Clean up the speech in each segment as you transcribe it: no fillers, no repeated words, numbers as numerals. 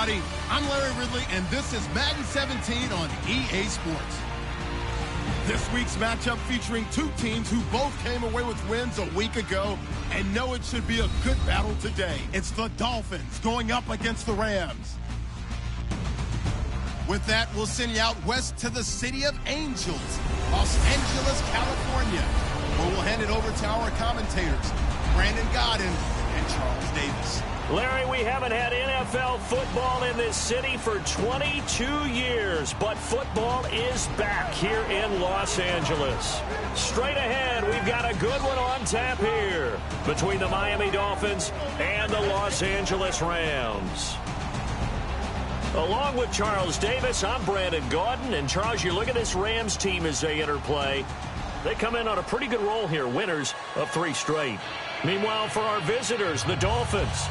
everybody. I'm Larry Ridley, and this is Madden 17 on EA Sports. This week's matchup featuring two teams who both came away with wins a week ago and know it should be a good battle today. It's the Dolphins going up against the Rams. With that, we'll send you out west to the City of Angels, Los Angeles, California, where we'll hand it over to our commentators, Brandon Godden and Charles Davis. Larry, we haven't had NFL football in this city for 22 years, but football is back here in Los Angeles. Straight ahead, we've got a good one on tap here between the Miami Dolphins and the Los Angeles Rams. Along with Charles Davis, I'm Brandon Gaudin. And Charles, you look at this Rams team as they interplay. They come in on a pretty good roll here, winners of 3 straight. Meanwhile, for our visitors, the Dolphins,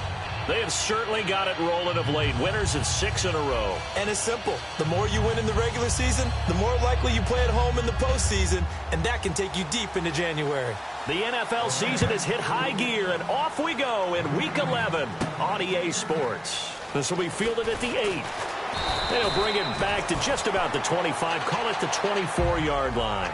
they have certainly got it rolling of late. Winners of 6 in a row. And it's simple. The more you win in the regular season, the more likely you play at home in the postseason, and that can take you deep into January. The NFL season has hit high gear, and off we go in Week 11 on EA Sports. This will be fielded at the 8. They'll bring it back to just about the 25, call it the 24-yard line.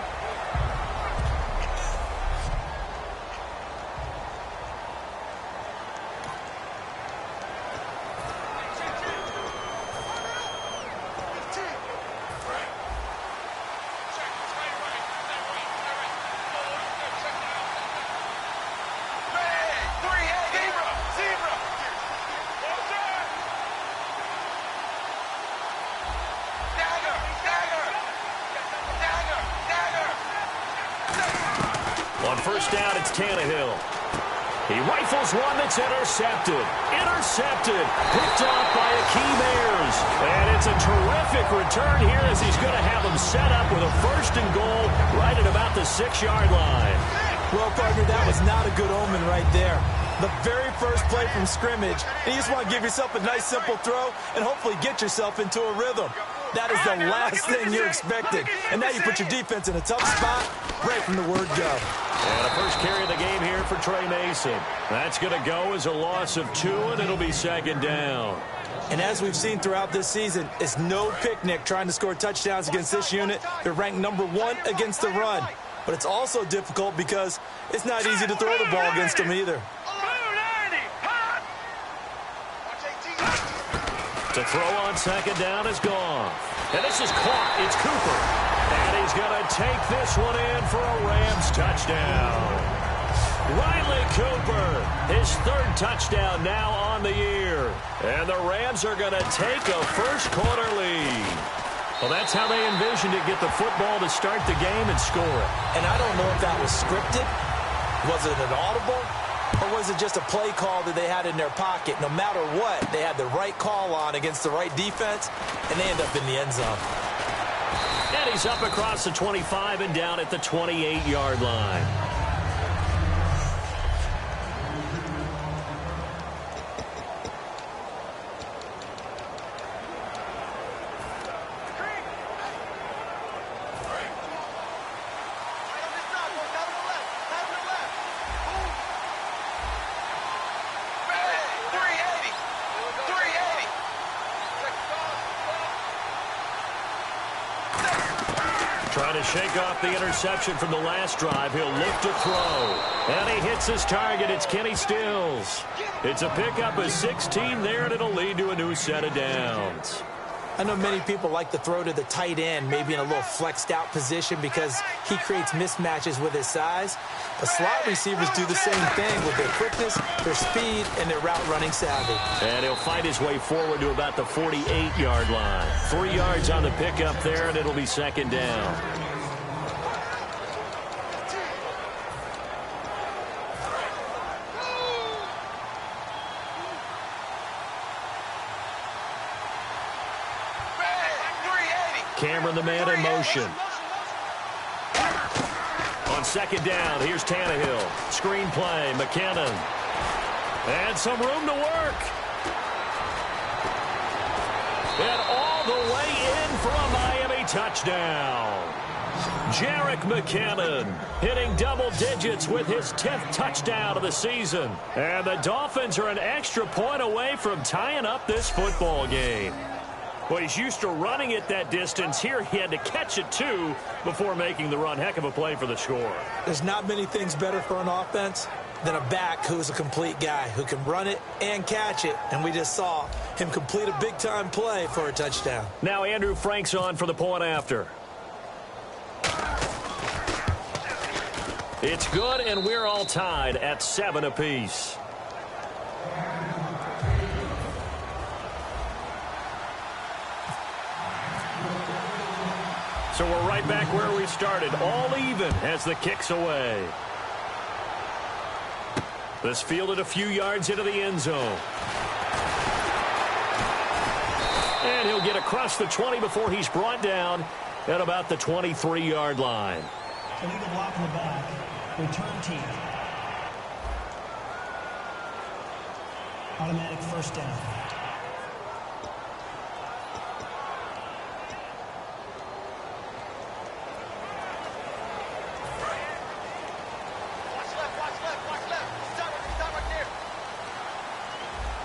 On first down, it's Tannehill. He rifles one that's intercepted. Picked off by Akeem Ayers. And it's a terrific return here as he's going to have him set up with a 1st and goal right at about the 6-yard line. Well, partner, that was not a good omen right there. The very first play from scrimmage, and you just want to give yourself a nice, simple throw and hopefully get yourself into a rhythm. That is the last thing you're expecting. And now you put your defense in a tough spot right from the word go. And a first carry of the game here for Trey Mason. That's going to go as a loss of 2, and it'll be 2nd down. And as we've seen throughout this season, it's no picnic trying to score touchdowns against this unit. They're ranked number 1 against the run. But it's also difficult because it's not easy to throw the ball against them either. The throw on 2nd down is gone. And this is caught. It's Cooper. And he's going to take this one in for a Rams touchdown. Riley Cooper, his 3rd touchdown now on the year. And the Rams are going to take a first-quarter lead. Well, that's how they envisioned it, get the football to start the game and score it. And I don't know if that was scripted. Was it an audible? Or was it just a play call that they had in their pocket? No matter what, they had the right call on against the right defense, and they end up in the end zone. And he's up across the 25 and down at the 28-yard line. Trying to shake off the interception from the last drive. He'll look to throw. And he hits his target. It's Kenny Stills. It's a pickup of 16 there, and it'll lead to a new set of downs. I know many people like to throw to the tight end, maybe in a little flexed out position because he creates mismatches with his size. But slot receivers do the same thing with their quickness, their speed, and their route running savvy. And he'll fight his way forward to about the 48-yard line. 3 yards on the pickup there, and it'll be 2nd down. Cameron, the man in motion. On 2nd down, here's Tannehill. Screen play, McKinnon. And some room to work. And all the way in for a Miami touchdown. Jerick McKinnon hitting double digits with his 10th touchdown of the season. And the Dolphins are an extra point away from tying up this football game. Well, he's used to running it that distance. Here he had to catch it, too, before making the run. Heck of a play for the score. There's not many things better for an offense than a back who's a complete guy who can run it and catch it. And we just saw him complete a big-time play for a touchdown. Now Andrew Frank's on for the point after. It's good, and we're all tied at 7 apiece. So we're right back where we started, all even as the kick's away. This fielded a few yards into the end zone. And he'll get across the 20 before he's brought down at about the 23-yard line. Illegal block in the back. Return team. Automatic first down.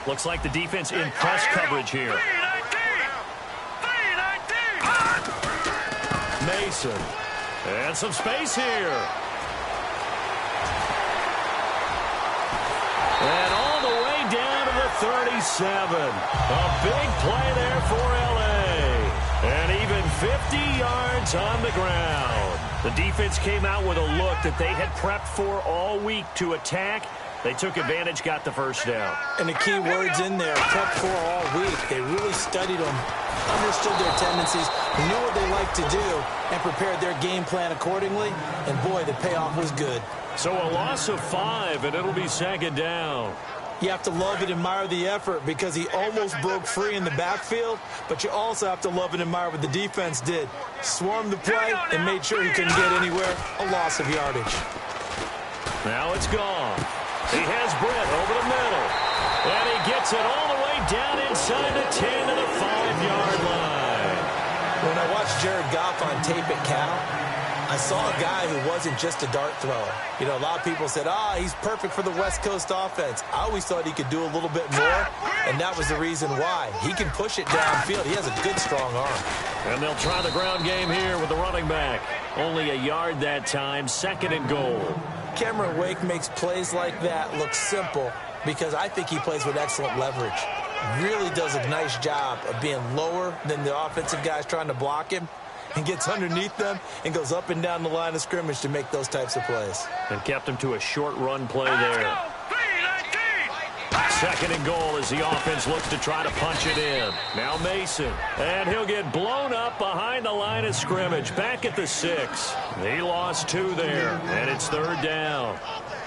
Looks like the defense in press coverage here. Mason. And some space here. And all the way down to the 37. A big play there for L.A. And even 50 yards on the ground. The defense came out with a look that they had prepped for all week to attack. They took advantage, got the first down. And the key words in there, prepped for all week. They really studied them, understood their tendencies, knew what they liked to do, and prepared their game plan accordingly. And, boy, the payoff was good. So a loss of 5, and it'll be second down. You have to love and admire the effort because he almost broke free in the backfield, but you also have to love and admire what the defense did. Swarmed the play and made sure he couldn't get anywhere. A loss of yardage. Now it's gone. He has Brent over the middle. And he gets it all the way down inside the 10 to the 5-yard line. When I watched Jared Goff on tape at Cal, I saw a guy who wasn't just a dart thrower. You know, a lot of people said, he's perfect for the West Coast offense. I always thought he could do a little bit more, and that was the reason why. He can push it downfield. He has a good, strong arm. And they'll try the ground game here with the running back. Only a yard that time, 2nd and goal. Cameron Wake makes plays like that look simple because I think he plays with excellent leverage. Really does a nice job of being lower than the offensive guys trying to block him and gets underneath them and goes up and down the line of scrimmage to make those types of plays. And kept him to a short run play there. 2nd and goal as the offense looks to try to punch it in. Now Mason. And he'll get blown up behind the line of scrimmage. Back at the 6. He lost 2 there. And it's 3rd down.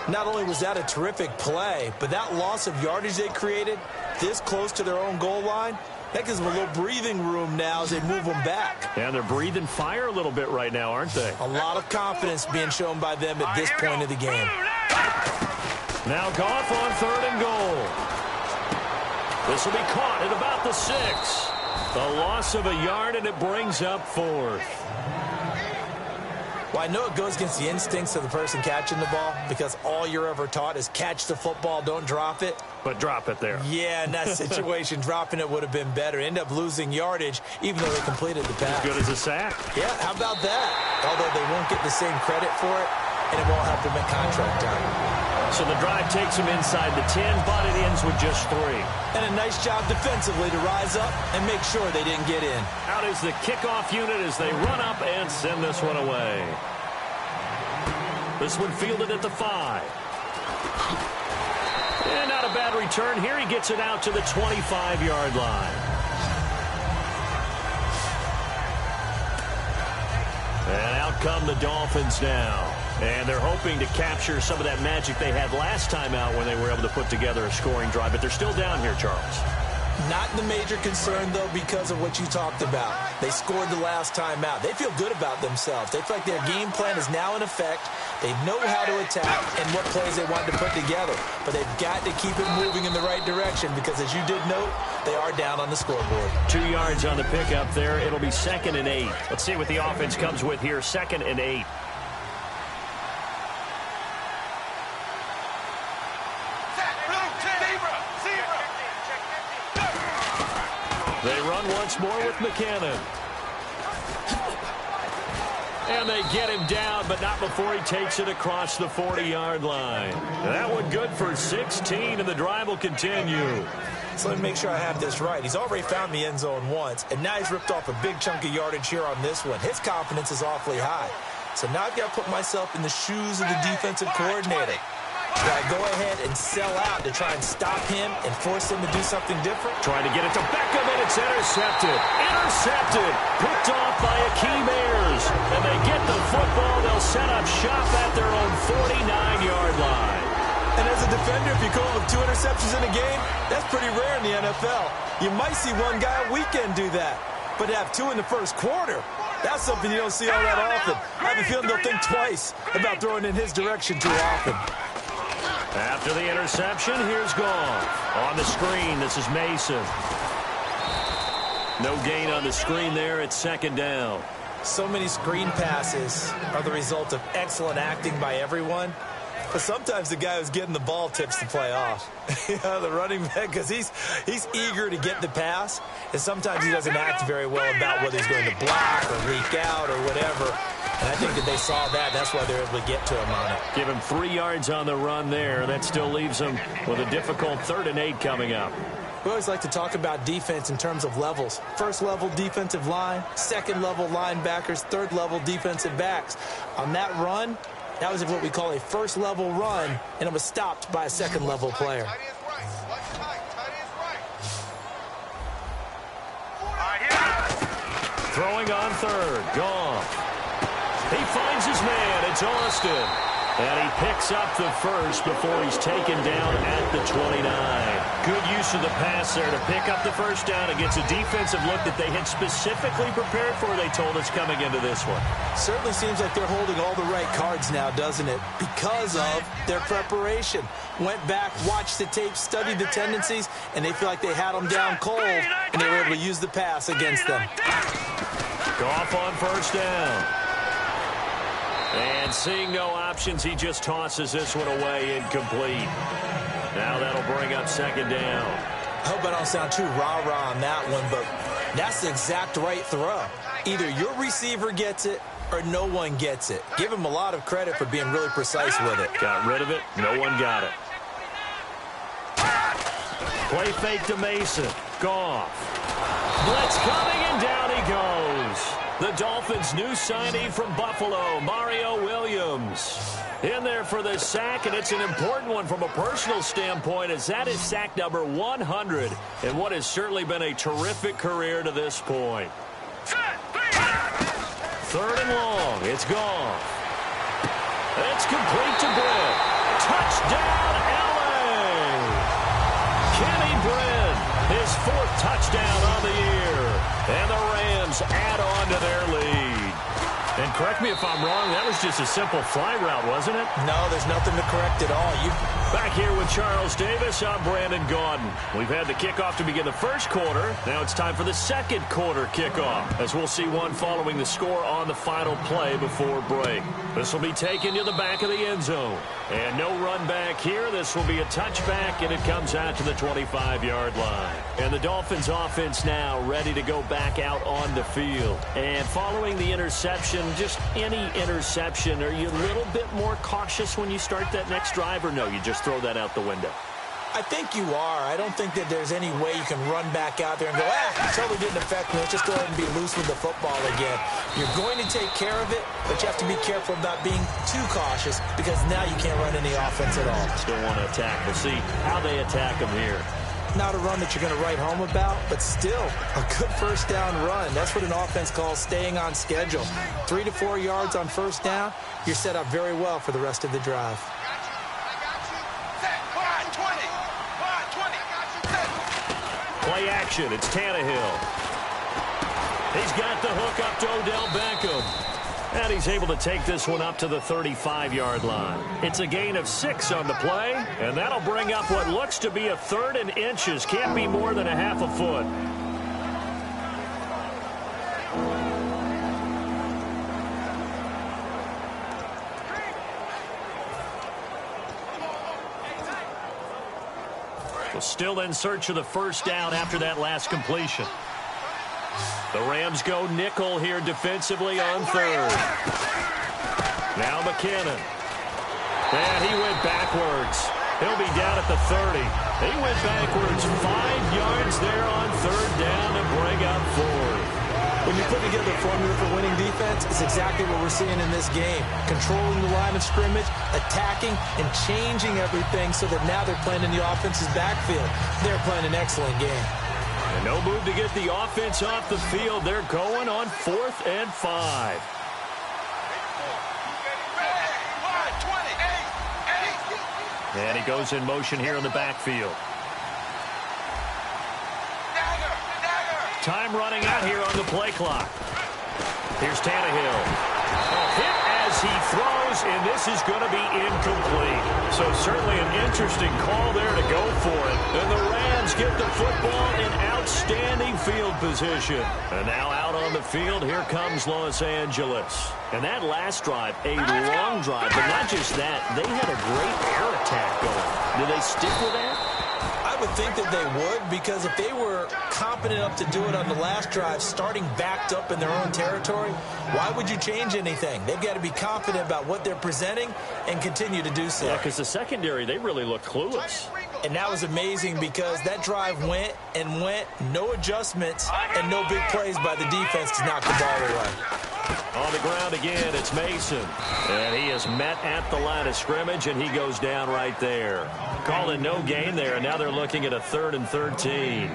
Not only was that a terrific play, but that loss of yardage they created this close to their own goal line, that gives them a little breathing room now as they move them back. And they're breathing fire a little bit right now, aren't they? A lot of confidence being shown by them at this point of the game. Now Goff on 3rd and goal. This will be caught at about the 6. A loss of a yard, and it brings up 4th. Well, I know it goes against the instincts of the person catching the ball because all you're ever taught is catch the football, don't drop it. But drop it there. Yeah, in that situation, dropping it would have been better. End up losing yardage, even though they completed the pass. As good as a sack. Yeah, how about that? Although they won't get the same credit for it, and it won't help them at contract time. So the drive takes them inside the 10, but it ends with just 3. And a nice job defensively to rise up and make sure they didn't get in. Out is the kickoff unit as they run up and send this one away. This one fielded at the 5. And not a bad return here. He gets it out to the 25-yard line. And out come the Dolphins now. And they're hoping to capture some of that magic they had last time out when they were able to put together a scoring drive. But they're still down here, Charles. Not the major concern, though, because of what you talked about. They scored the last time out. They feel good about themselves. They feel like their game plan is now in effect. They know how to attack and what plays they want to put together. But they've got to keep it moving in the right direction because, as you did note, they are down on the scoreboard. 2 yards on the pickup there. It'll be 2nd and 8. Let's see what the offense comes with here. 2nd and 8. They run once more with McKinnon. And they get him down, but not before he takes it across the 40-yard line. That one good for 16, and the drive will continue. So let me make sure I have this right. He's already found the end zone once, and now he's ripped off a big chunk of yardage here on this one. His confidence is awfully high. So now I've got to put myself in the shoes of the defensive coordinator. Do I go ahead and sell out to try and stop him and force him to do something different? Trying to get it to Beckham, and it's intercepted. Intercepted. Picked off by Akeem Ayers. And they get the football. They'll set up shop at their own 49-yard line. And as a defender, if you go with 2 interceptions in a game, that's pretty rare in the NFL. You might see one guy a weekend do that. But to have 2 in the first quarter, that's something you don't see all that often. I have a feeling they'll think twice about throwing in his direction too often. After the interception, here's Goff. On the screen, this is Mason. No gain on the screen there. It's 2nd down. So many screen passes are the result of excellent acting by everyone. But sometimes the guy who's getting the ball tips the play off. The running back, because he's eager to get the pass, and sometimes he doesn't act very well about whether he's going to block or leak out or whatever. And I think that they saw that. That's why they're able to get to him on it. Give him 3 yards on the run there. That still leaves him with a difficult 3rd and 8 coming up. We always like to talk about defense in terms of levels. 1st level defensive line, 2nd level linebackers, 3rd level defensive backs. On that run, that was what we call a 1st level run, and it was stopped by a 2nd level player. Throwing on 3rd. Goff. He finds his man. It's Austin. And he picks up the 1st before he's taken down at the 29. Good use of the pass there to pick up the 1st down against a defensive look that they had specifically prepared for, they told us, coming into this one. Certainly seems like they're holding all the right cards now, doesn't it? Because of their preparation. Went back, watched the tape, studied the tendencies, and they feel like they had them down cold, and they were able to use the pass against them. Goff on 1st down. And seeing no options, he just tosses this one away incomplete. Now that'll bring up 2nd down. I hope I don't sound too rah-rah on that one, but that's the exact right throw. Either your receiver gets it or no one gets it. Give him a lot of credit for being really precise with it. Got rid of it. No one got it. Play fake to Mason. Goff. Blitz coming, and down he goes. The Dolphins' new signee from Buffalo, Mario Williams. In there for the sack, and it's an important one from a personal standpoint, as that is sack number 100 in what has certainly been a terrific career to this point. 3rd and long. It's Goff. It's complete to Britt. Touchdown, LA! Kenny Britt, his 4th touchdown on the year. And the Rams add on to their lead. And correct me if I'm wrong, that was just a simple fly route, wasn't it? No, there's nothing to correct at all. Back here with Charles Davis, I'm Brandon Gaudin. We've had the kickoff to begin the 1st quarter. Now it's time for the 2nd quarter kickoff, as we'll see one following the score on the final play before break. This will be taken to the back of the end zone. And no run back here. This will be a touchback, and it comes out to the 25-yard line. And the Dolphins offense now ready to go back out on the field. And following the interception, just any interception, are you a little bit more cautious when you start that next drive, or no, you just throw that out the window? I think you are. I don't think that there's any way you can run back out there and go, it totally didn't affect me. Let's just go ahead and be loose with the football again. You're going to take care of it, but you have to be careful about being too cautious, because now you can't run any offense at all. Still want to attack. We'll see how they attack them here. Not a run that you're going to write home about, but still a good 1st down run. That's what an offense calls staying on schedule. 3 to 4 yards on 1st down, you're set up very well for the rest of the drive. Play action. It's Tannehill. He's got the hook up to Odell Beckham. And he's able to take this one up to the 35-yard line. It's a gain of 6 on the play, and that'll bring up what looks to be a 3rd and inches. Can't be more than a half a foot. Well, still in search of the first down after that last completion. The Rams go nickel here defensively on 3rd. Now McKinnon. And he went backwards. He'll be down at the 30. He went backwards 5 yards there on 3rd down to bring up 4th. When you put together a formula for winning defense, it's exactly what we're seeing in this game. Controlling the line of scrimmage, attacking, and changing everything so that now they're playing in the offense's backfield. They're playing an excellent game. And no move to get the offense off the field. They're going on 4th and 5. And he goes in motion here in the backfield. Time running out here on the play clock. Here's Tannehill. Hit as he throws, and this is going to be incomplete. So certainly an interesting call there to go for it. And the Rams get the football in outstanding field position. And now out on the field, here comes Los Angeles. And that last drive, a long drive, but not just that. They had a great air attack going. Do they stick with that? I would think that they would, because if they were competent enough to do it on the last drive, starting backed up in their own territory, why would you change anything? They've got to be confident about what they're presenting and continue to do so. Yeah, because the secondary, they really look clueless. And that was amazing because that drive went and went, no adjustments and no big plays by the defense to knock the ball away. On the ground again, it's Mason. And he is met at the line of scrimmage, and he goes down right there. Calling no gain there, and now they're looking at a 3rd and 13.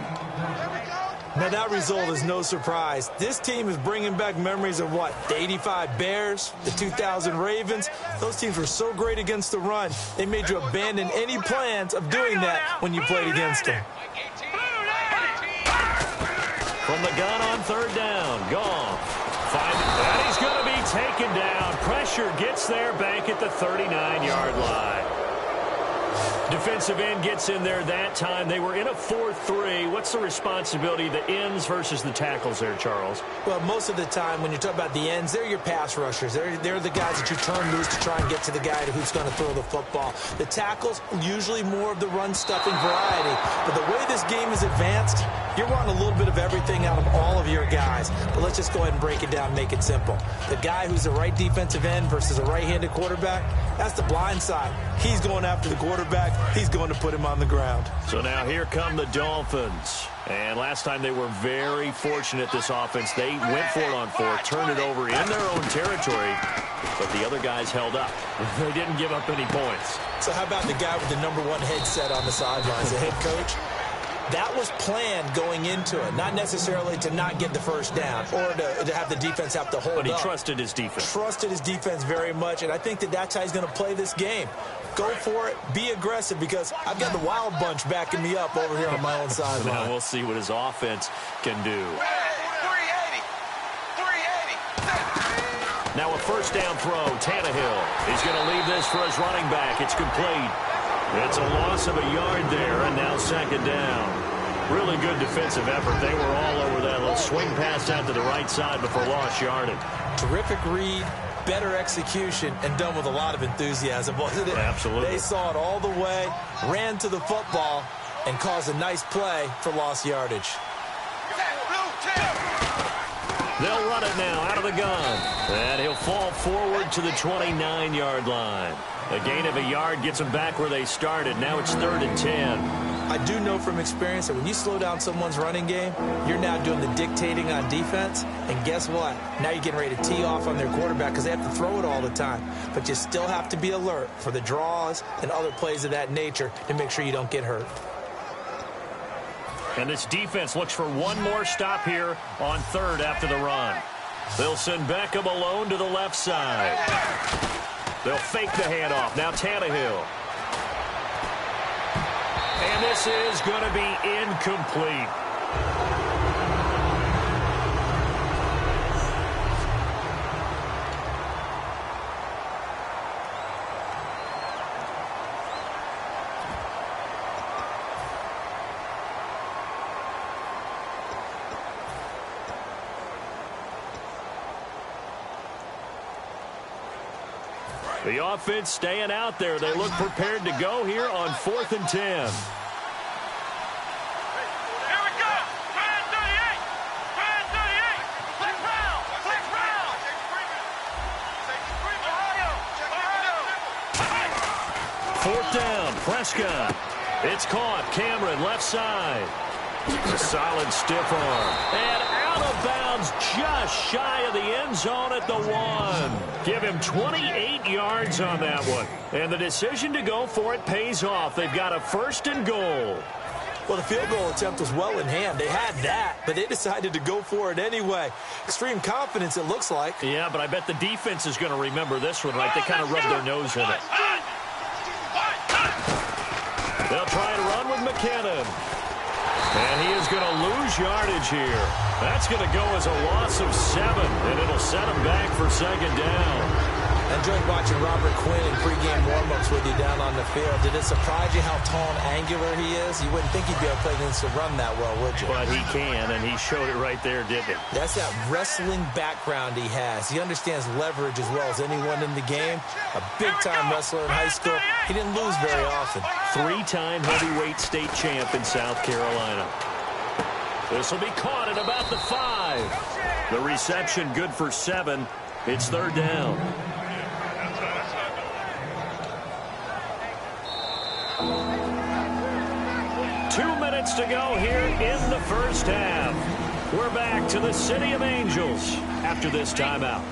Now, that result is no surprise. This team is bringing back memories of what? The 85 Bears, the 2000 Ravens. Those teams were so great against the run, they made you abandon any plans of doing that when you played against them. From the gun on 3rd down, gone. And he's going to be taken down. Pressure gets there back at the 39-yard line. Defensive end gets in there that time. They were in a 4-3. What's the responsibility of the ends versus the tackles there, Charles? Well, most of the time when you talk about the ends, they're your pass rushers. They're the guys that you turn loose to try and get to the guy who's going to throw the football. The tackles, usually more of the run-stuffing variety. But the way this game is advanced, you're wanting a little bit of everything out of all of your guys. But let's just go ahead and break it down and make it simple. The guy who's the right defensive end versus a right-handed quarterback, that's the blind side. He's going after the quarterback. He's going to put him on the ground. So now here come the Dolphins. And last time they were very fortunate, this offense. They went for it on 4, turned it over in their own territory, but the other guys held up. They didn't give up any points. So how about the guy with the #1 headset on the sidelines, the head coach? That was planned going into it, not necessarily to not get the first down or to have the defense have to hold up. But he trusted his defense. Trusted his defense very much, and I think that that's how he's going to play this game. Go for it, be aggressive, because I've got the wild bunch backing me up over here on my own sideline. Now we'll see what his offense can do. 380. Now a first down throw, Tannehill. He's going to leave this for his running back. It's complete. It's a loss of a yard there, and now 2nd down. Really good defensive effort. They were all over that little swing pass out to the right side before lost yardage. Terrific read, better execution, and done with a lot of enthusiasm, wasn't it? Absolutely. They saw it all the way, ran to the football, and caused a nice play for lost yardage. They'll run it now out of the gun. And he'll fall forward to the 29-yard line. A gain of a yard gets them back where they started. Now it's 3rd and 10. I do know from experience that when you slow down someone's running game, you're now doing the dictating on defense. And guess what? Now you're getting ready to tee off on their quarterback because they have to throw it all the time. But you still have to be alert for the draws and other plays of that nature to make sure you don't get hurt. And this defense looks for one more stop here on 3rd after the run. They'll send Beckham alone to the left side. They'll fake the handoff. Now Tannehill. And this is going to be incomplete. The offense staying out there. They look prepared to go here on 4th and 10. Here we go. Try 38. Try 38. Flex round. Flex round. Ohio. 4th down. Prescott. It's caught. Cameron left side. A solid stiff arm. And out of bounds just shy of the end zone at the 1. Give him 28 yards on that one. And the decision to go for it pays off. They've got a 1st and goal. Well, the field goal attempt was well in hand. They had that, but they decided to go for it anyway. Extreme confidence, it looks like. Yeah, but I bet the defense is going to remember this one, right? They kind of rubbed their nose in it. They'll try and run with McKinnon. And he is going to lose yardage here. That's going to go as a loss of 7, and it'll set him back for 2nd down. I enjoyed watching Robert Quinn in pregame warm-ups with you down on the field. Did it surprise you how tall and angular he is? You wouldn't think he'd be able to play against the run that well, would you? But he can, and he showed it right there, didn't he? That's that wrestling background he has. He understands leverage as well as anyone in the game. A big-time wrestler in high school. He didn't lose very often. 3-time heavyweight state champ in South Carolina. This will be caught at about the 5. The reception good for 7. It's 3rd down. To go here in the first half. We're back to the City of Angels after this timeout.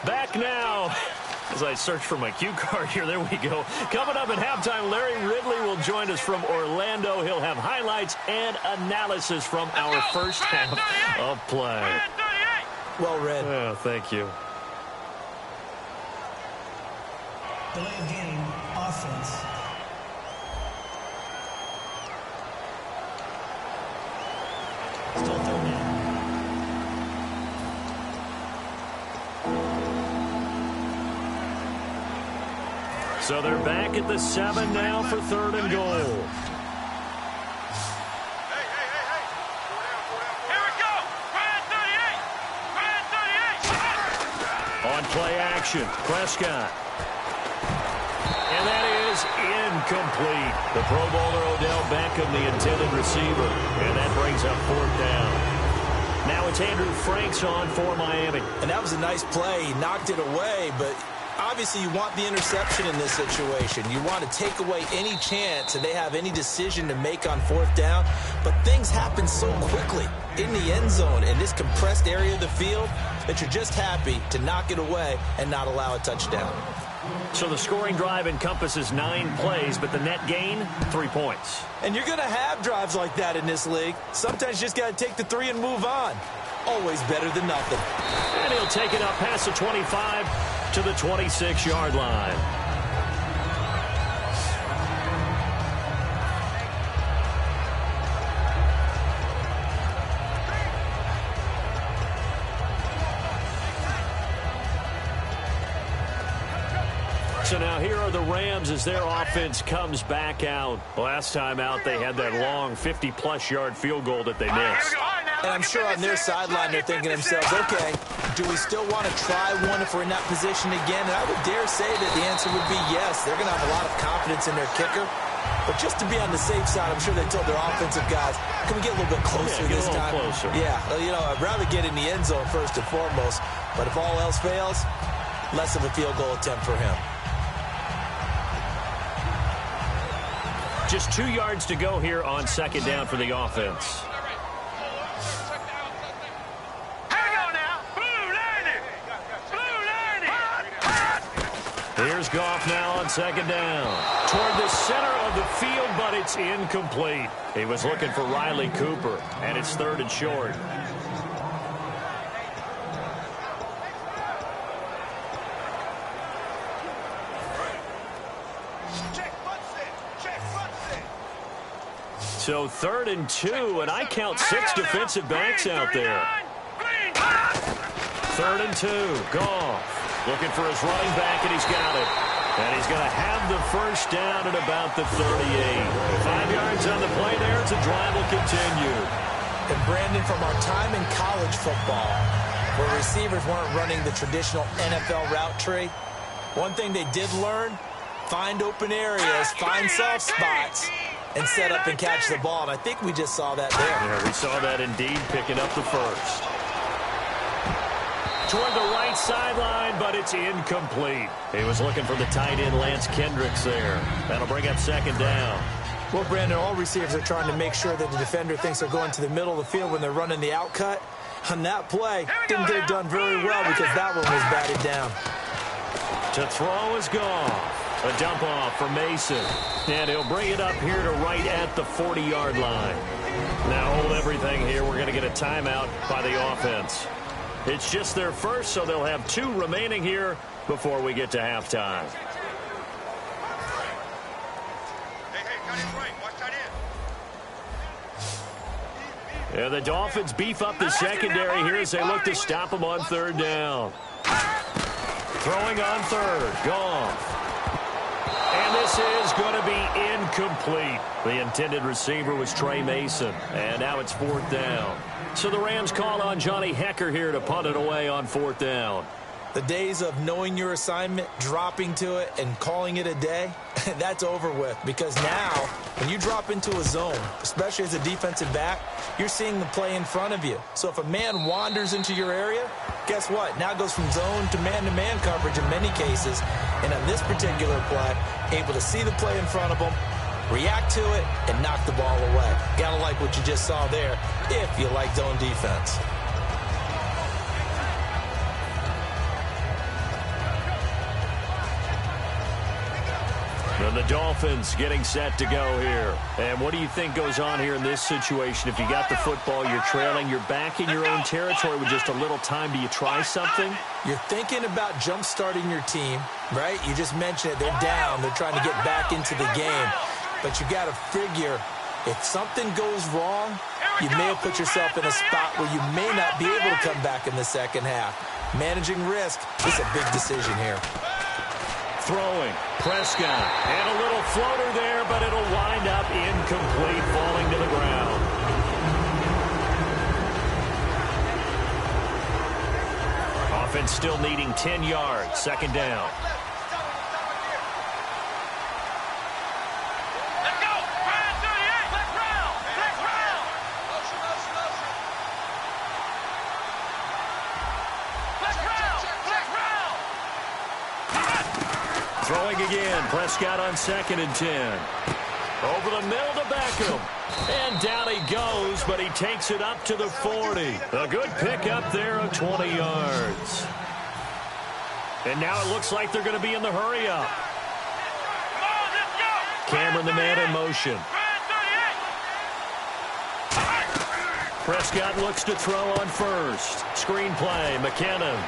Back now, as I search for my cue card here, there we go. Coming up at halftime, Larry Ridley will join us from Orlando. He'll have highlights and analysis from our first half of play. Well read. Oh, thank you. Delay of game, offense. Still 3rd down. So they're back at the 7 now for 3rd and goal. Here we go. Try 38. On play action, Prescott. And that is incomplete. The Pro Bowler Odell Beckham, the intended receiver. And that brings up 4th down. Now it's Andrew Franks on for Miami. And that was a nice play. He knocked it away, but obviously you want the interception in this situation. You want to take away any chance that they have any decision to make on 4th down. But things happen so quickly in the end zone in this compressed area of the field that you're just happy to knock it away and not allow a touchdown. So the scoring drive encompasses 9 plays, but the net gain, 3 points. And you're going to have drives like that in this league. Sometimes you just got to take the 3 and move on. Always better than nothing. And he'll take it up past the 25 to the 26-yard line. So now here are the Rams as their offense comes back out. Last time out, they had that long 50-plus yard field goal that they missed. And I'm sure on their sideline they're thinking to themselves, okay, do we still want to try one if we're in that position again? And I would dare say that the answer would be yes. They're going to have a lot of confidence in their kicker. But just to be on the safe side, I'm sure they told their offensive guys, can we get a little bit closer this time? Closer. Yeah, well, you know, I'd rather get in the end zone first and foremost. But if all else fails, less of a field goal attempt for him. Just 2 yards to go here on 2nd down for the offense. Here's Goff now on second down. Toward the center of the field, but it's incomplete. He was looking for Riley Cooper, and it's 3rd and short. So 3rd and 2, and I count 6 defensive backs out there. 3rd and 2, Goff looking for his running back, and he's got it. And he's going to have the first down at about the 38. 5 yards on the play there as the drive will continue. And Brandon, from our time in college football, where receivers weren't running the traditional NFL route tree, one thing they did learn, find open areas, find soft spots, and set up and catch the ball. And I think we just saw that there. Yeah, we saw that indeed, picking up the first. Toward the right sideline, but it's incomplete. He was looking for the tight end, Lance Kendricks, there. That'll bring up second down. Well, Brandon, all receivers are trying to make sure that the defender thinks they're going to the middle of the field when they're running the out cut. On that play, didn't get it done very well because that one was batted down. To throw is Goff. A dump off for Mason. And he'll bring it up here to right at the 40-yard line. Now hold everything here. We're going to get a timeout by the offense. It's just their first, so they'll have 2 remaining here before we get to halftime. Yeah, the Dolphins beef up the secondary here as they look to stop them on 3rd down. Throwing on 3rd, Goff. And this is going to be incomplete. The intended receiver was Trey Mason, and now it's 4th down. So the Rams call on Johnny Hecker here to punt it away on 4th down. The days of knowing your assignment, dropping to it, and calling it a day, that's over with. Because now, when you drop into a zone, especially as a defensive back, you're seeing the play in front of you. So if a man wanders into your area, guess what? Now it goes from zone to man coverage in many cases. And on this particular play, able to see the play in front of him, react to it, and knock the ball away. Gotta like what you just saw there, if you like zone defense. And the Dolphins getting set to go here. And what do you think goes on here in this situation? If you got the football, you're trailing, you're back in your own territory with just a little time. Do you try something? You're thinking about jump-starting your team, right? You just mentioned it. They're down. They're trying to get back into the game. But you got to figure, if something goes wrong, you may have put yourself in a spot where you may not be able to come back in the second half. Managing risk is a big decision here. Throwing, Prescott, and a little floater there, but it'll wind up incomplete, falling to the ground. Offense still needing 10 yards, 2nd down. Let's go! 38! Let's round! Let's round! Let's round! Let's round! Throwing again, Prescott on 2nd and 10. Over the middle to Beckham. And down he goes, but he takes it up to the 40. A good pickup there of 20 yards. And now it looks like they're going to be in the hurry up. Come on, let's go! Cameron the man in motion. 38! Prescott looks to throw on 1st. Screen play, McKinnon.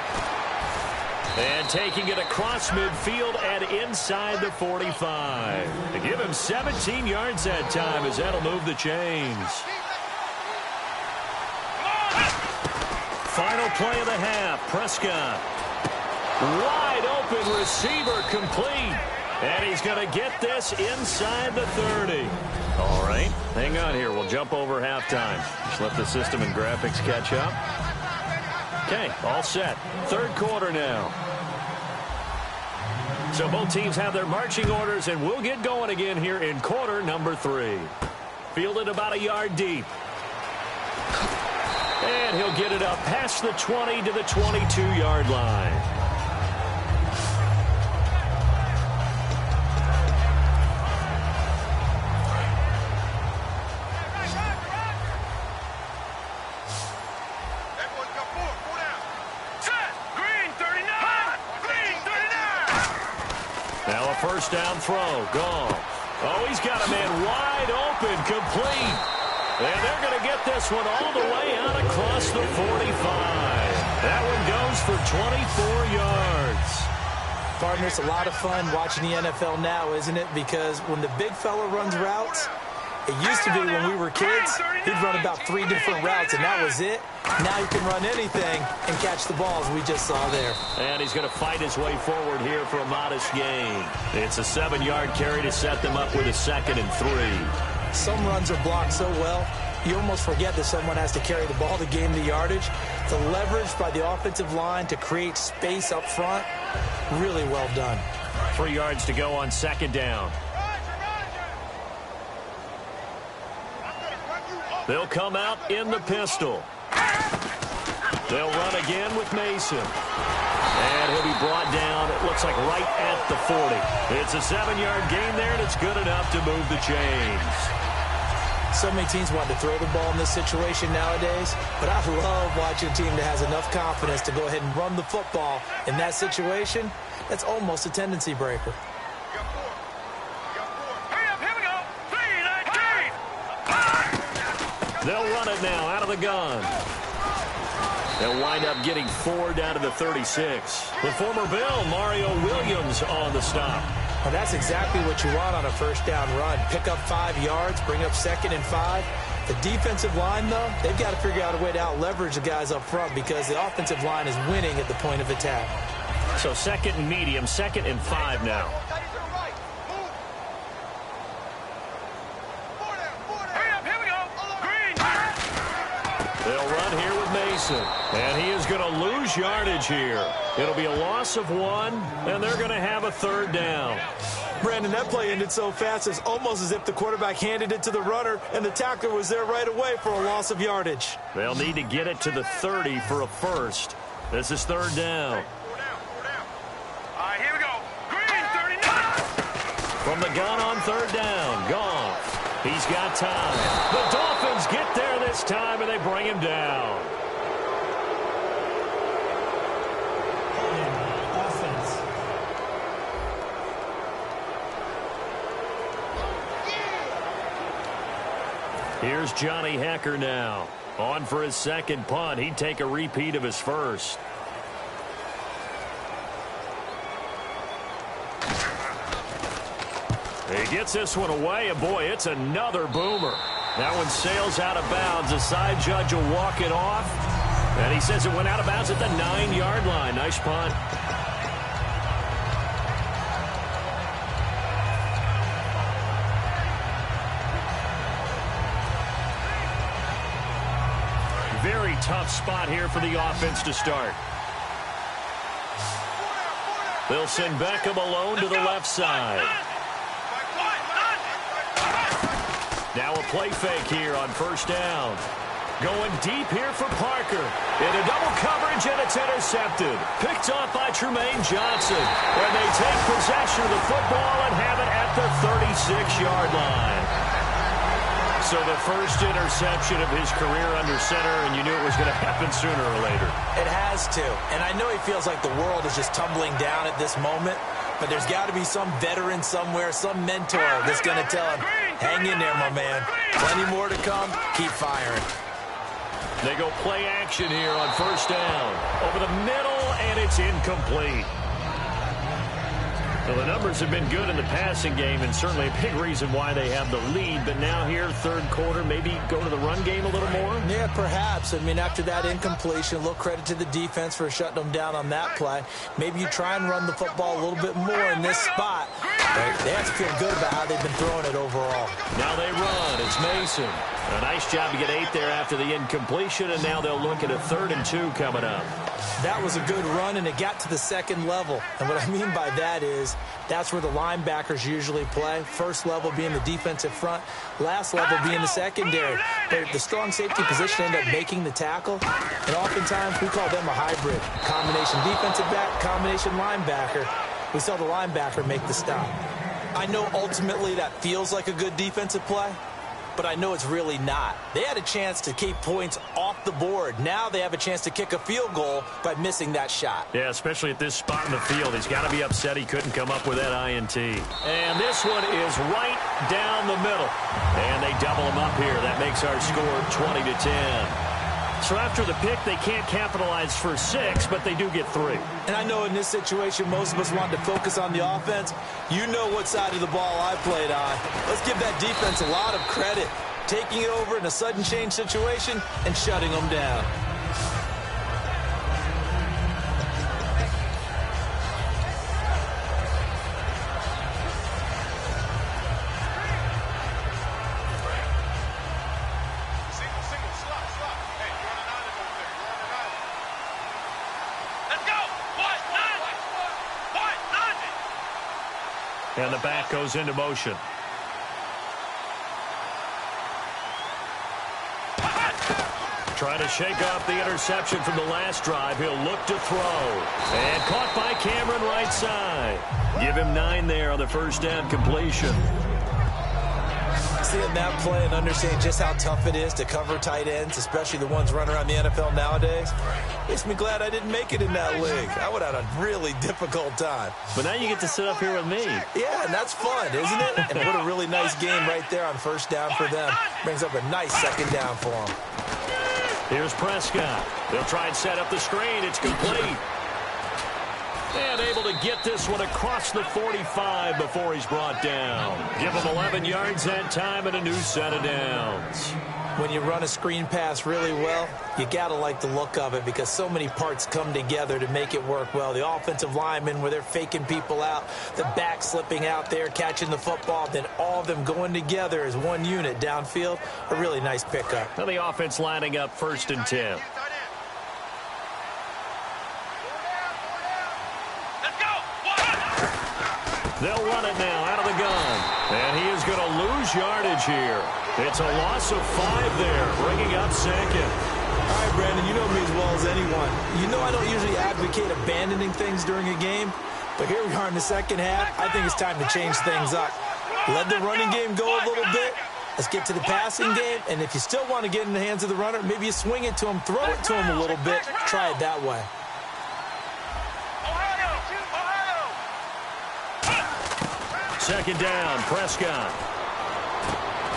And taking it across midfield and inside the 45. To give him 17 yards that time as that'll move the chains. Final play of the half. Prescott. Wide open receiver complete. And he's going to get this inside the 30. All right, hang on here. We'll jump over halftime. Just let the system and graphics catch up. Okay, all set. 3rd quarter now. So both teams have their marching orders, and we'll get going again here in quarter number 3. Fielded about a yard deep. And he'll get it up past the 20 to the 22-yard line. first down throw. Gone. Oh, he's got a man wide open, complete. And they're going to get this one all the way out across the 45. That one goes for 24 yards. Partner, it's a lot of fun watching the NFL now, isn't it? Because when the big fella runs routes, it used to be when we were kids, he'd run about 3 different routes, and that was it. Now he can run anything and catch the balls we just saw there. And he's going to fight his way forward here for a modest gain. It's a 7-yard carry to set them up with a 2nd and 3. Some runs are blocked so well, you almost forget that someone has to carry the ball to gain the yardage. The leverage by the offensive line to create space up front, really well done. 3 yards to go on 2nd down. They'll come out in the pistol. They'll run again with Mason. And he'll be brought down, it looks like right at the 40. It's a 7-yard gain there, and it's good enough to move the chains. So many teams want to throw the ball in this situation nowadays, but I love watching a team that has enough confidence to go ahead and run the football in that situation. That's almost a tendency breaker. They'll run it now out of the gun. They'll wind up getting 4 down to the 36. The former Bill, Mario Williams, on the stop. Well, that's exactly what you want on a first down run. Pick up 5 yards, bring up 2nd and 5. The defensive line, though, they've got to figure out a way to out-leverage the guys up front because the offensive line is winning at the point of attack. So 2nd and medium, 2nd and 5 now. They'll run here with Mason, and he is going to lose yardage here. It'll be a loss of 1, and they're going to have a 3rd down. Brandon, that play ended so fast, it's almost as if the quarterback handed it to the runner, and the tackler was there right away for a loss of yardage. They'll need to get it to the 30 for a first. This is 3rd down. All right, here we go. Green, 39. From the gun on 3rd down, Goff. He's got time. The Dolphins get there this time, and they bring him down. Offense. Here's Johnny Hecker now. On for his 2nd punt. He'd take a repeat of his first. He gets this one away, and boy, it's another boomer. That one sails out of bounds. The side judge will walk it off, and he says it went out of bounds at the 9-yard line. Nice punt. Very tough spot here for the offense to start. They'll send Beckham alone to the left side. Now a play fake here on 1st down. Going deep here for Parker. Into double coverage, and it's intercepted. Picked off by Tremaine Johnson. And they take possession of the football and have it at the 36-yard line. So the first interception of his career under center, and you knew it was going to happen sooner or later. It has to. And I know he feels like the world is just tumbling down at this moment, but there's got to be some veteran somewhere, some mentor that's going to tell him, hang in there, my man. Plenty more to come. Keep firing. They go play action here on 1st down. Over the middle, and it's incomplete. Well, the numbers have been good in the passing game, and certainly a big reason why they have the lead. But now here, 3rd quarter, maybe go to the run game a little more? Yeah, perhaps. I mean, after that incompletion, a little credit to the defense for shutting them down on that play. Maybe you try and run the football a little bit more in this spot. But they have to feel good about how they've been throwing it overall. Now they run. It's Mason. A nice job to get 8 there after the incompletion, and now they'll look at a 3rd and 2 coming up. That was a good run, and it got to the 2nd level. And what I mean by that is that's where the linebackers usually play. First level being the defensive front, last level being the secondary. But the strong safety position ended up making the tackle, and oftentimes we call them a hybrid. Combination defensive back, combination linebacker. We saw the linebacker make the stop. I know ultimately that feels like a good defensive play, but I know it's really not. They had a chance to keep points off the board. Now they have a chance to kick a field goal by missing that shot. Yeah, especially at this spot in the field. He's got to be upset he couldn't come up with that INT. And this one is right down the middle. And they double him up here. That makes our score 20-10. So after the pick, they can't capitalize for 6, but they do get 3. And I know in this situation, most of us want to focus on the offense. You know what side of the ball I played on. Let's give that defense a lot of credit. Taking it over in a sudden change situation and shutting them down. And the back goes into motion. Trying to shake off the interception from the last drive. He'll look to throw. And caught by Cameron right side. Give him 9 there on the first down completion. Seeing that play and understanding just how tough it is to cover tight ends, especially the ones running around the NFL nowadays, makes me glad I didn't make it in that league. I would have had a really difficult time. But now you get to sit up here with me. Yeah, and that's fun, isn't it? And what a really nice game right there on first down for them. Brings up a nice second down for them. Here's Prescott. They'll try and set up the screen. It's complete. And able to get this one across the 45 before he's brought down. Give him 11 yards that time and a new set of downs. When you run a screen pass really well, you got to like the look of it because so many parts come together to make it work well. The offensive linemen where they're faking people out, the back slipping out there, catching the football, then all of them going together as one unit downfield. A really nice pickup. Now the offense lining up 1st and 10. They'll run it now out of the gun. And he is going to lose yardage here. It's a loss of 5 there, bringing up 2nd. All right, Brandon, you know me as well as anyone. You know I don't usually advocate abandoning things during a game, but here we are in the second half. I think it's time to change things up. Let the running game go a little bit. Let's get to the passing game, and if you still want to get in the hands of the runner, maybe you swing it to him, throw it to him a little bit. Try it that way. Second down, Prescott.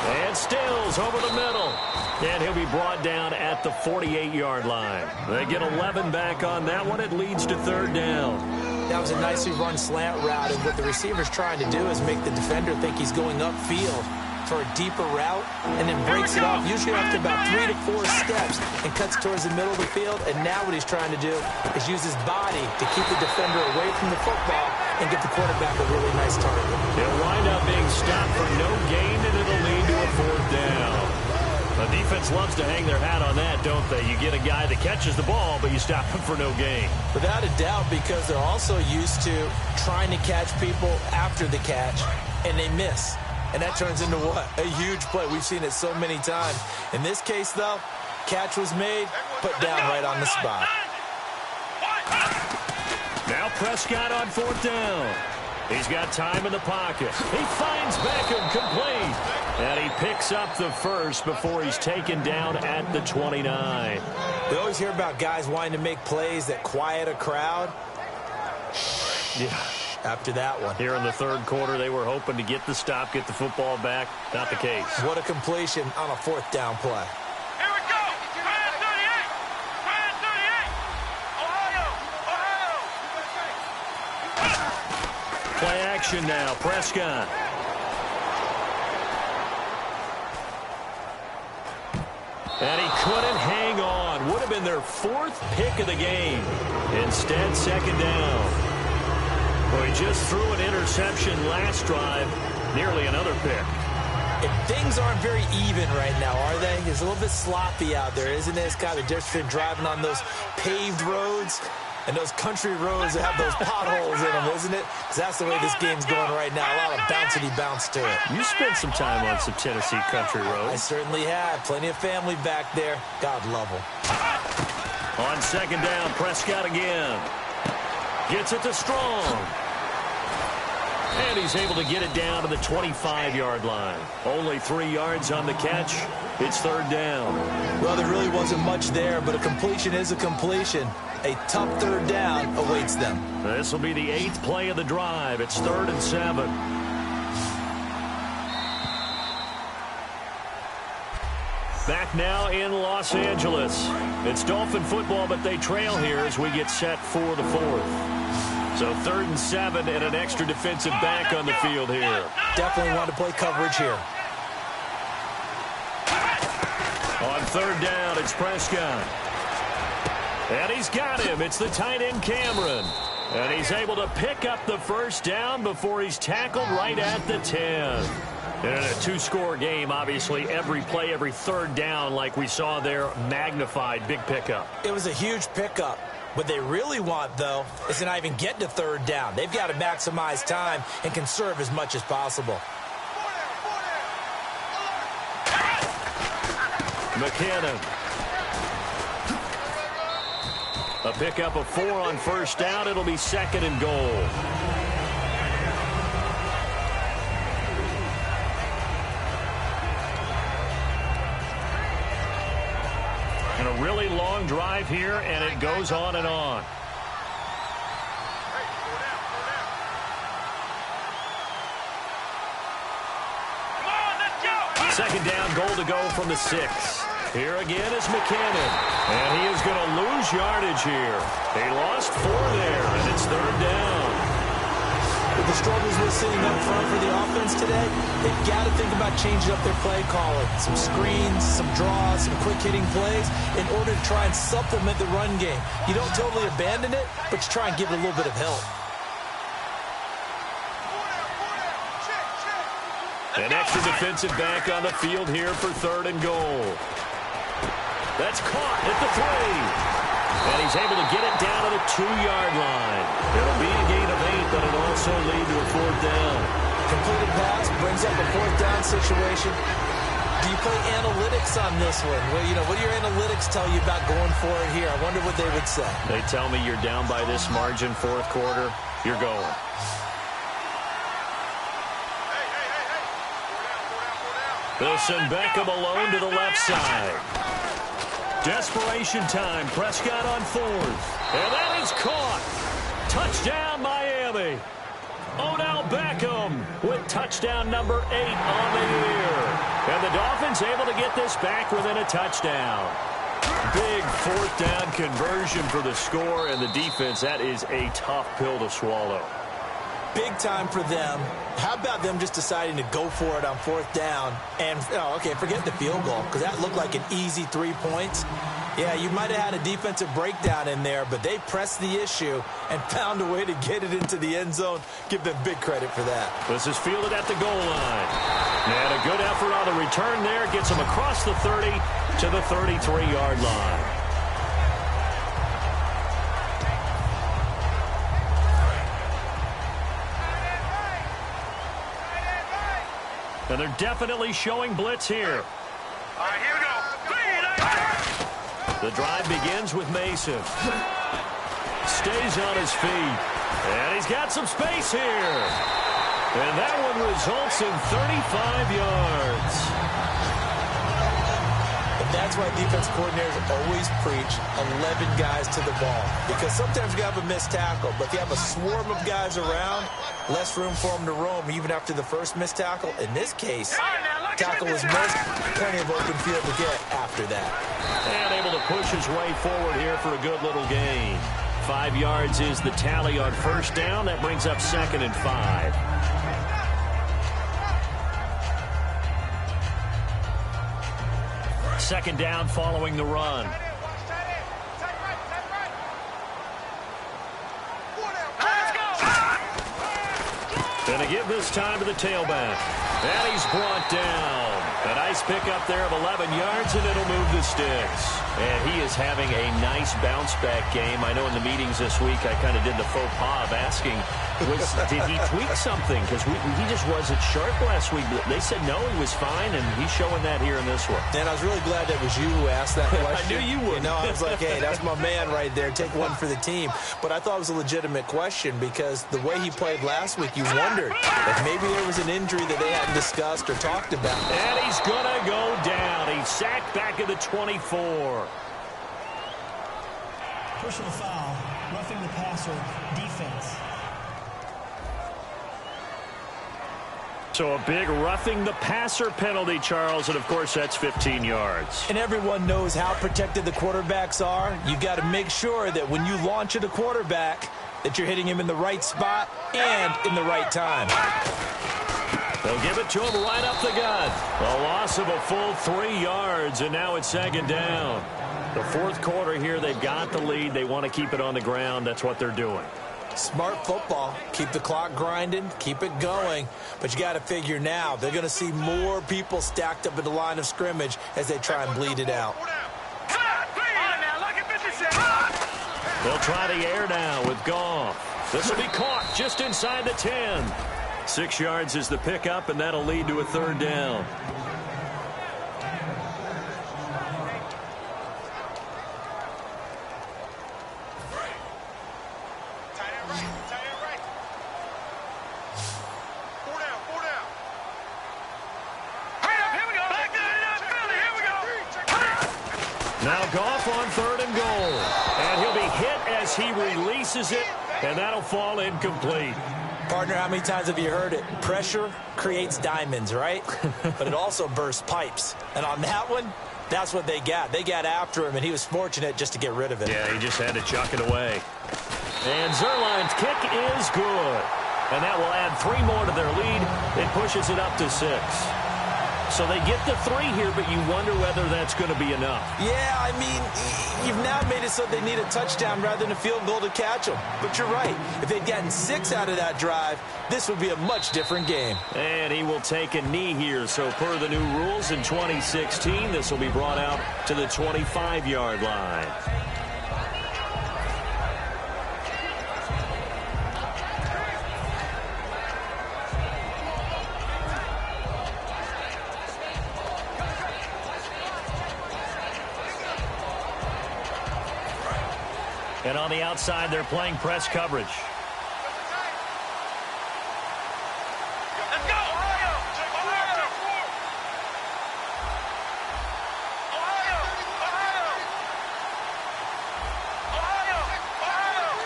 And Stills over the middle. And he'll be brought down at the 48-yard line. They get 11 back on that one. It leads to 3rd down. That was a nicely run slant route, and what the receiver's trying to do is make the defender think he's going upfield for a deeper route, and then breaks it off, usually after about 3 to 4 steps, and cuts towards the middle of the field. And now what he's trying to do is use his body to keep the defender away from the football and give the quarterback a really nice target. He'll wind up being stopped for no gain, and it'll lead to a 4th down. The defense loves to hang their hat on that, don't they? You get a guy that catches the ball, but you stop him for no gain. Without a doubt, because they're also used to trying to catch people after the catch, and they miss. And that turns into what? A huge play. We've seen it so many times. In this case, though, catch was made, put down right on the spot. Now Prescott on 4th down. He's got time in the pocket. He finds Beckham complete. And he picks up the first before he's taken down at the 29. We always hear about guys wanting to make plays that quiet a crowd. Yeah. After that one. Here in the 3rd quarter, they were hoping to get the stop, get the football back. Not the case. What a completion on a 4th down play. Here we go. Try 38. Try 38. Ohio. Play action now. Prescott. And he couldn't hang on. Would have been their 4th pick of the game. Instead, 2nd down. Well, he just threw an interception last drive. Nearly another pick. And things aren't very even right now, are they? It's a little bit sloppy out there, isn't it? It's kind of the difference between driving on those paved roads and those country roads that have those potholes in them, isn't it? Because that's the way this game's going right now. A lot of bouncy bounce to it. You spent some time on some Tennessee country roads. I certainly have. Plenty of family back there. God love them. On 2nd down, Prescott again. Gets it to Strong. And he's able to get it down to the 25-yard line. Only 3 yards on the catch. It's third down. Well, there really wasn't much there, but a completion is a completion. A tough third down awaits them. This will be the 8th play of the drive. It's 3rd and 7. Back now in Los Angeles. It's Dolphin football, but they trail here as we get set for the 4th. So 3rd and 7 and an extra defensive back on the field here. Definitely want to play coverage here. On 3rd down, it's Prescott. And he's got him. It's the tight end, Cameron. And he's able to pick up the first down before he's tackled right at the 10. And in a 2-score game, obviously, every play, every 3rd down, like we saw there, magnified. Big pickup. It was a huge pickup. What they really want, though, is to not even get to 3rd down. They've got to maximize time and conserve as much as possible. McKinnon. A pickup of 4 on first down. It'll be 2nd and goal. And a really long drive here, and it goes on and on. Second down, goal to go from the 6. Here again is McKinnon. And he is going to lose yardage here. They lost 4 there, and it's 3rd down. With the struggles we're seeing up front for the offense today, they've got to think about changing up their play calling. Some screens, some draws, some quick-hitting plays in order to try and supplement the run game. You don't totally abandon it, but you try and give it a little bit of help. An extra defensive back on the field here for 3rd and goal. That's caught at the 3. And he's able to get it down to the 2-yard line. It'll be a gain of 8, but it'll also lead to a 4th down. Completed pass brings up a 4th down situation. Do you play analytics on this one? Well, what do your analytics tell you about going for it here? I wonder what they would say. They tell me you're down by this margin, 4th quarter. You're going. They'll send Beckham alone to the left side. Desperation time. Prescott on 4th. And that is caught. Touchdown, Miami. Odell Beckham with touchdown number 8 on the year. And the Dolphins able to get this back within a touchdown. Big 4th down conversion for the score, and the defense, that is a tough pill to swallow. Big time for them. How about them just deciding to go for it on 4th down? And, forget the field goal, because that looked like an easy 3 points. Yeah, you might have had a defensive breakdown in there, but they pressed the issue and found a way to get it into the end zone. Give them big credit for that. This is fielded at the goal line. And a good effort on the return there. Gets them across the 30 to the 33-yard line. And they're definitely showing blitz here. All right, here we go. The drive begins with Mason. Stays on his feet. And he's got some space here. And that one results in 35 yards. And that's why defense coordinators always preach 11 guys to the ball. Because sometimes you have a missed tackle, but if you have a swarm of guys around, less room for them to roam even after the first missed tackle. In this case, tackle was missed, plenty of open field to get after that. And able to push his way forward here for a good little gain. 5 yards is the tally on first down. That brings up 2nd and 5. Second down following the run. And to give this time to the tailback. And he's brought down. A nice pickup there of 11 yards, and it'll move the sticks. And he is having a nice bounce-back game. I know in the meetings this week I kind of did the faux pas of asking, did he tweak something? Because he just wasn't sharp last week. They said no, he was fine, and he's showing that here in this one. And I was really glad that was you who asked that question. I knew you would. You know, I was like, hey, that's my man right there. Take one for the team. But I thought it was a legitimate question because the way he played last week, you wondered if maybe there was an injury that they hadn't discussed or talked about. And he's going to go down. He's sacked back at the 24. Personal foul, roughing the passer, defense. So a big roughing the passer penalty, Charles, and of course that's 15 yards. And everyone knows how protected the quarterbacks are. You got to make sure that when you launch at a quarterback that you're hitting him in the right spot and in the right time. They'll give it to him right up the gut. A loss of a full 3 yards, and now it's second down. The fourth quarter here, they've got the lead. They want to keep it on the ground. That's what they're doing. Smart football. Keep the clock grinding. Keep it going. But you got to figure now they're going to see more people stacked up at the line of scrimmage as they try and bleed it out. They'll try the air now with Goff. This will be caught just inside the 10. 6 yards is the pickup, and that'll lead to a third down. Now Goff on 3rd and goal. And he'll be hit as he releases it, and that'll fall incomplete. Partner, how many times have you heard it? Pressure creates diamonds, right? But it also bursts pipes. And on that one, that's what they got. They got after him, and he was fortunate just to get rid of it. Yeah, he just had to chuck it away. And Zerline's kick is good. And that will add 3 more to their lead. It pushes it up to 6. So they get the 3 here, but you wonder whether that's going to be enough. Yeah, I mean, you've now made it so they need a touchdown rather than a field goal to catch them. But you're right. If they'd gotten 6 out of that drive, this would be a much different game. And he will take a knee here. So per the new rules in 2016, this will be brought out to the 25-yard line. And on the outside, they're playing press coverage. Let's go!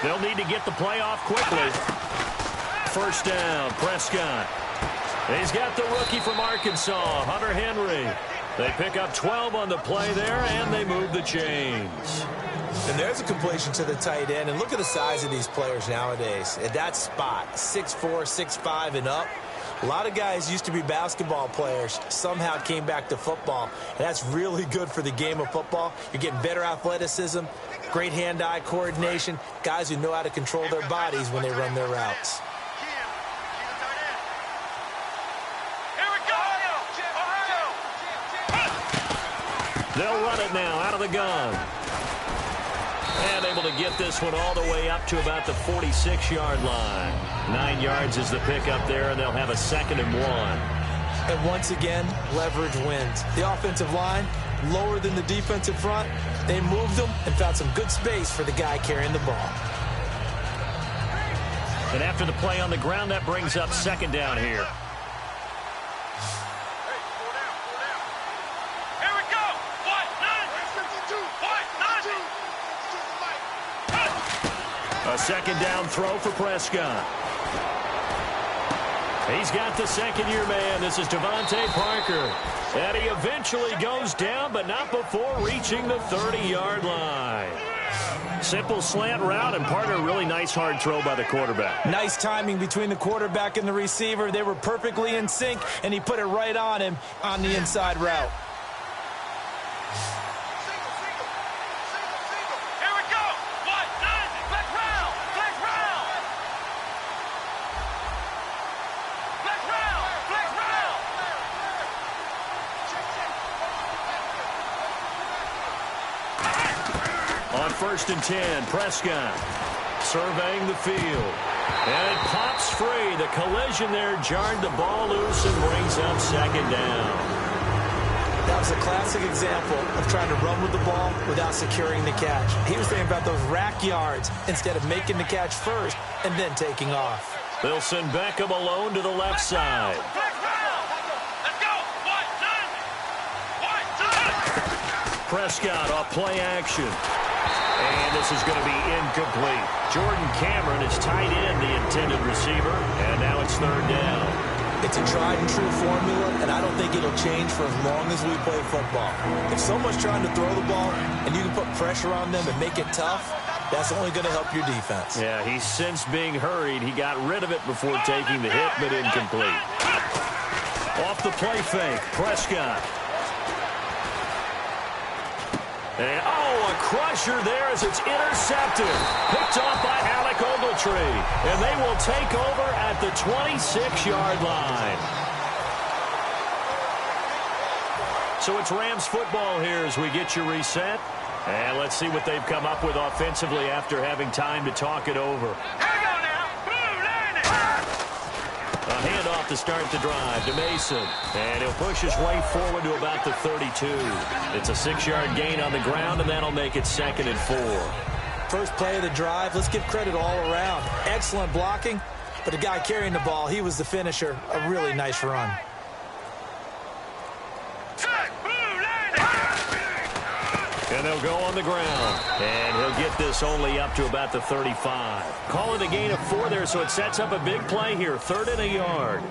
They'll need to get the play off quickly. First down, Prescott. He's got the rookie from Arkansas, Hunter Henry. They pick up 12 on the play there, and they move the chains. And there's a completion to the tight end. And look at the size of these players nowadays. At that spot, 6'4", 6'5", and up. A lot of guys used to be basketball players, somehow came back to football. And that's really good for the game of football. You're getting better athleticism, great hand-eye coordination, guys who know how to control their bodies when they run their routes. They'll run it now out of the gun. And able to get this one all the way up to about the 46-yard line. 9 yards is the pickup there, and they'll have a 2nd and 1. And once again, leverage wins. The offensive line, lower than the defensive front. They moved them and found some good space for the guy carrying the ball. And after the play on the ground, that brings up 2nd down here. A 2nd down throw for Prescott. He's got the second-year man. This is Devontae Parker. And he eventually goes down, but not before reaching the 30-yard line. Simple slant route, and Parker, a really nice hard throw by the quarterback. Nice timing between the quarterback and the receiver. They were perfectly in sync, and he put it right on him on the inside route. on 1st and 10. Prescott surveying the field. And it pops free. The collision there jarred the ball loose and brings up 2nd down. That was a classic example of trying to run with the ball without securing the catch. He was thinking about those rack yards instead of making the catch first and then taking off. They'll send Beckham alone to the left side. Let's go. Prescott off play action. And this is going to be incomplete. Jordan Cameron is tight end, the intended receiver. And now it's 3rd down. It's a tried-and-true formula, and I don't think it'll change for as long as we play football. If someone's trying to throw the ball and you can put pressure on them and make it tough, that's only going to help your defense. Yeah, he's since being hurried. He got rid of it before taking the hit, but incomplete. Off the play fake, Prescott. And, a crusher there as it's intercepted. Picked off by Alec Ogletree. And they will take over at the 26-yard line. So it's Rams football here as we get you reset. And let's see what they've come up with offensively after having time to talk it over. A handoff to start the drive to Mason. And he'll push his way forward to about the 32. It's a 6-yard gain on the ground, and that'll make it 2nd and 4. First play of the drive, let's give credit all around. Excellent blocking, but the guy carrying the ball, he was the finisher. A really nice run. And they'll go on the ground. And he'll get this only up to about the 35. Call it a gain of 4 there, so it sets up a big play here. 3rd and a yard.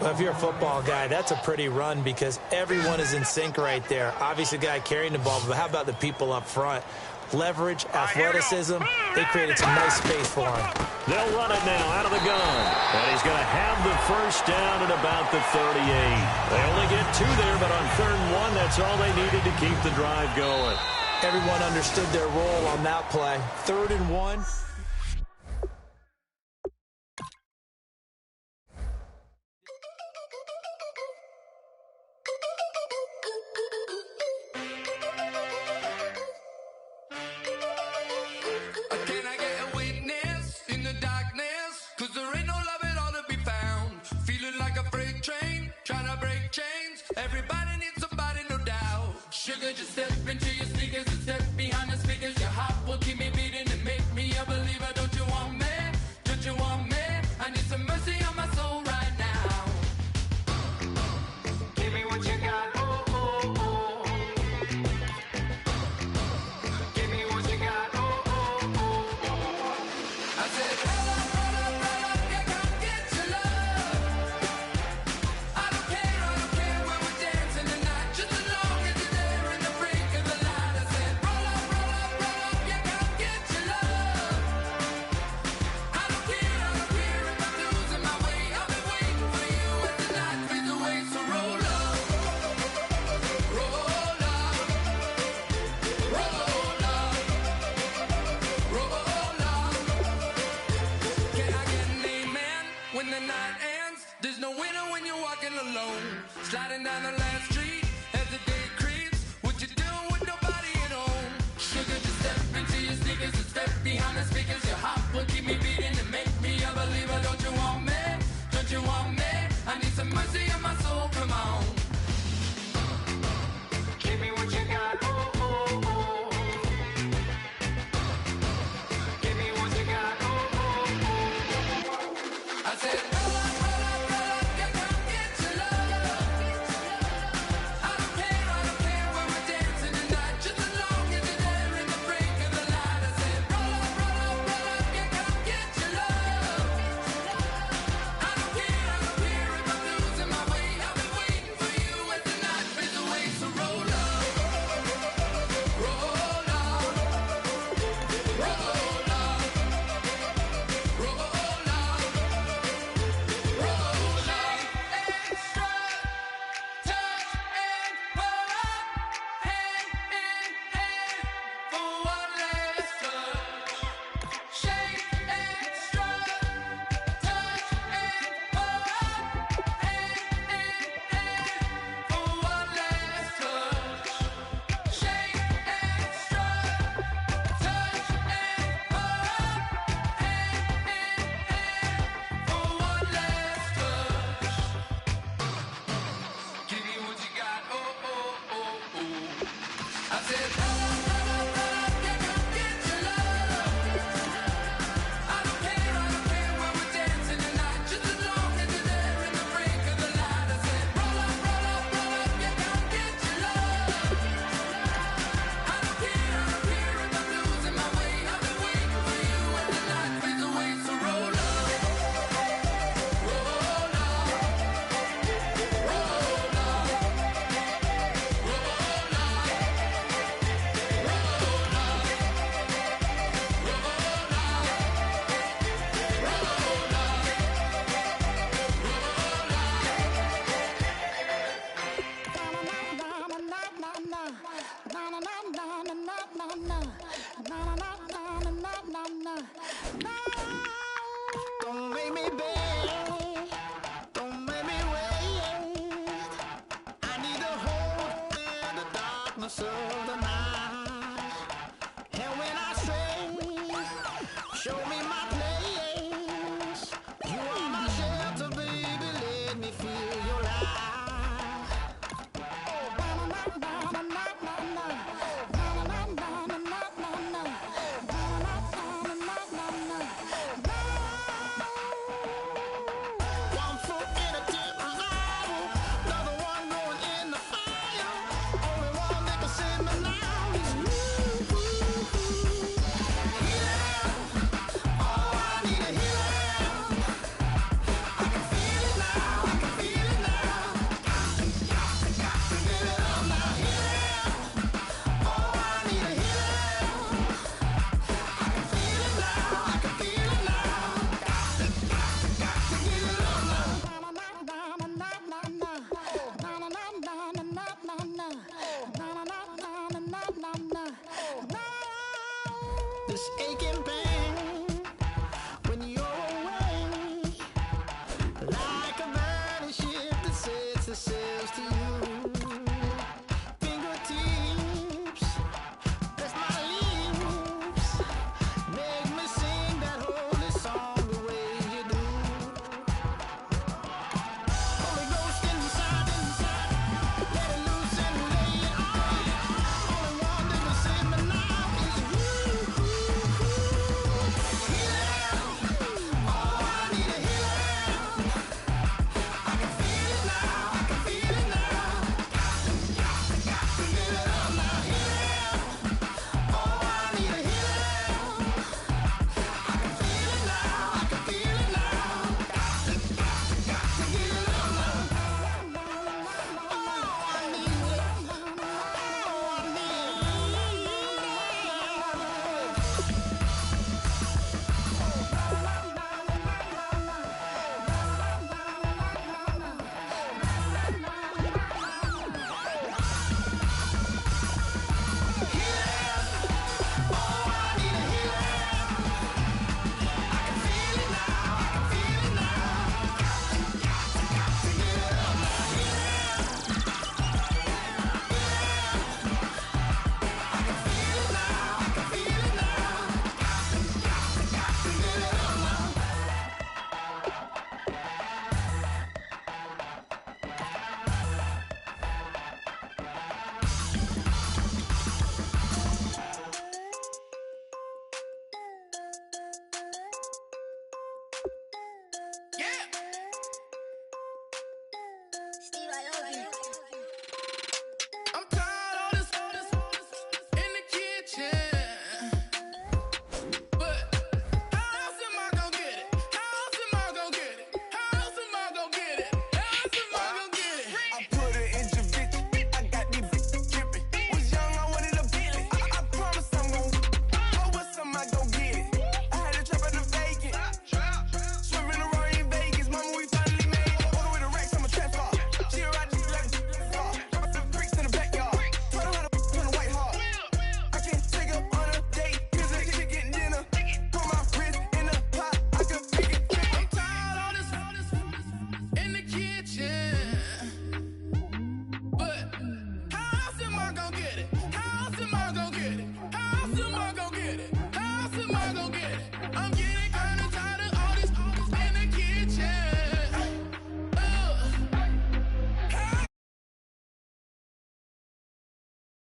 Well, if you're a football guy, that's a pretty run because everyone is in sync right there. Obviously, the guy carrying the ball, but how about the people up front? Leverage, athleticism, they created some nice space for him. They'll run it now out of the gun. And he's going to have the 1st down at about the 38. They only get 2 there, but on 3rd and 1, that's all they needed to keep the drive going. Everyone understood their role on that play. 3rd and 1. Can I get a witness in the darkness? 'Cause there ain't no love at all to be found. Feeling like a freight train, trying to break chains. Everybody needs somebody, no doubt. Sugar, just step into your sneakers and step behind the speakers. Your heart will keep me beating and make me a believer. This